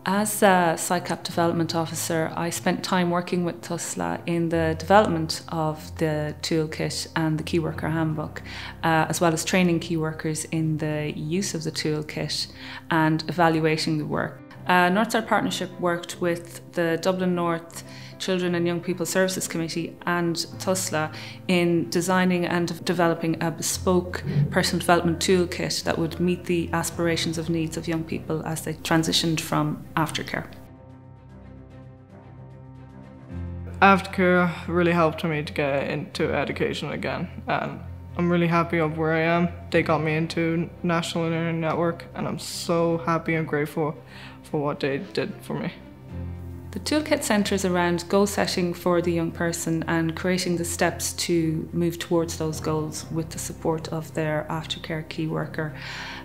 As a SICAP development officer, I spent time working with Tusla in the development of the Toolkit and the Key Worker Handbook, as well as training key workers in the use of the Toolkit and evaluating the work. Northside Partnership worked with the Dublin North Children and Young People Services Committee and Tusla in designing and developing a bespoke personal development toolkit that would meet the aspirations of needs of young people as they transitioned from aftercare. Aftercare really helped me to get into education again, and I'm really happy of where I am. They got me into National Learning Network, and I'm so happy and grateful for what they did for me. The toolkit centres around goal setting for the young person and creating the steps to move towards those goals with the support of their aftercare key worker.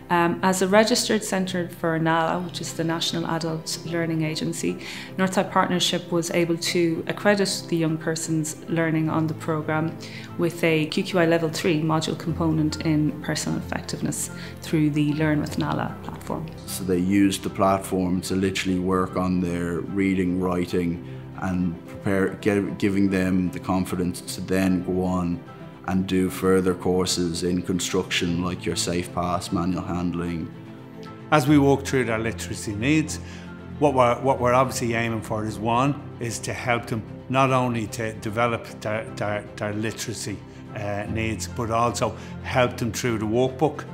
As a registered centre for NALA, which is the National Adult Learning Agency, Northside Partnership was able to accredit the young person's learning on the programme with a QQI Level 3 module component in personal effectiveness through the Learn with NALA platform. So they used the platform to literally work on their reading, writing and giving them the confidence to then go on and do further courses in construction like your safe pass, manual handling. As we walk through their literacy needs, what we're obviously aiming for is to help them not only to develop their literacy needs, but also help them through the workbook.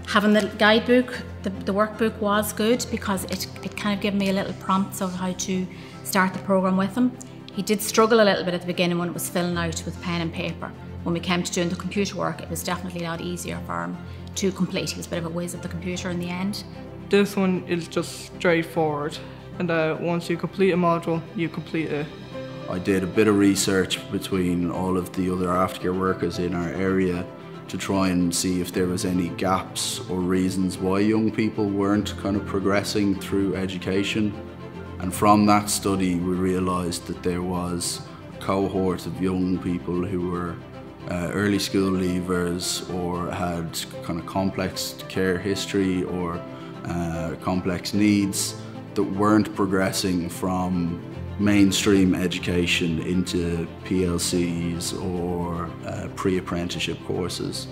Having the guidebook, the workbook was good because it kind of gave me a little prompts of how to start the programme with him. He did struggle a little bit at the beginning when it was filling out with pen and paper. When we came to doing the computer work, it was definitely a lot easier for him to complete. He was a bit of a whiz at the computer in the end. This one is just straightforward, and once you complete a module, you complete it. I did a bit of research between all of the other aftercare workers in our area to try and see if there was any gaps or reasons why young people weren't kind of progressing through education. And from that study, we realised that there was a cohort of young people who were early school leavers or had kind of complex care history or complex needs that weren't progressing from mainstream education into PLCs or pre-apprenticeship courses.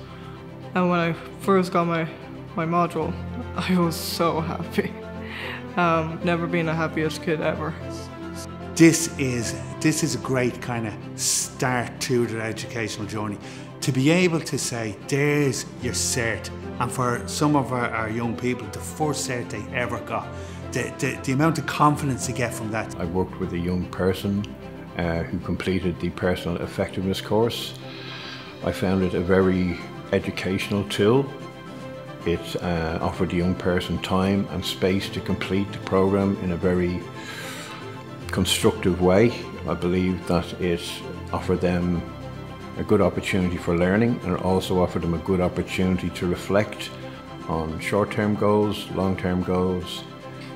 And when I first got my module, I was so happy. Never been the happiest kid ever. This is a great kind of start to their educational journey. To be able to say, there's your cert, and for some of our young people, the first cert they ever got, the amount of confidence they get from that. I worked with a young person who completed the personal effectiveness course. I found it a very educational tool. It offered the young person time and space to complete the programme in a very constructive way. I believe that it offered them a good opportunity for learning, and it also offered them a good opportunity to reflect on short-term goals, long-term goals.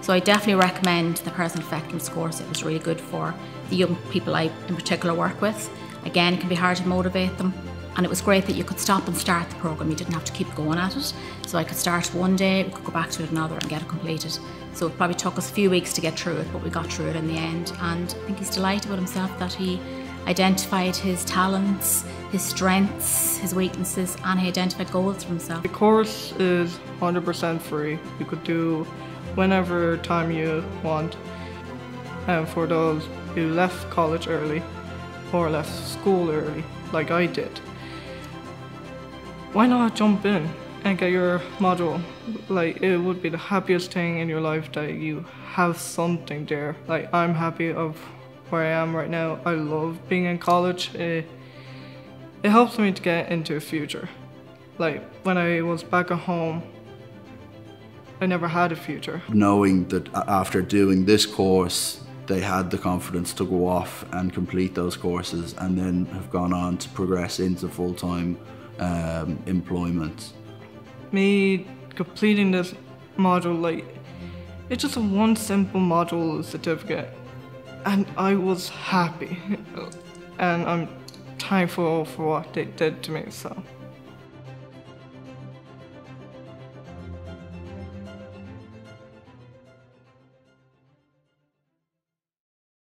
So I definitely recommend the personal effectiveness course. It was really good for the young people I in particular work with. Again, it can be hard to motivate them, and it was great that you could stop and start the programme. You didn't have to keep going at it. So I could start one day, we could go back to it another and get it completed. So it probably took us a few weeks to get through it, but we got through it in the end. And I think he's delighted with himself that he identified his talents, his strengths, his weaknesses, and he identified goals for himself. The course is 100% free. You could do whenever time you want. And for those who left college early or left school early, like I did, why not jump in and get your module? Like, it would be the happiest thing in your life that you have something there. Like, I'm happy of where I am right now. I love being in college. It helps me to get into a future. Like, when I was back at home, I never had a future. Knowing that after doing this course, they had the confidence to go off and complete those courses and then have gone on to progress into full-time employment. Me completing this module, like, it's just one simple module certificate, and I was happy, and I'm thankful for what they did to me. So.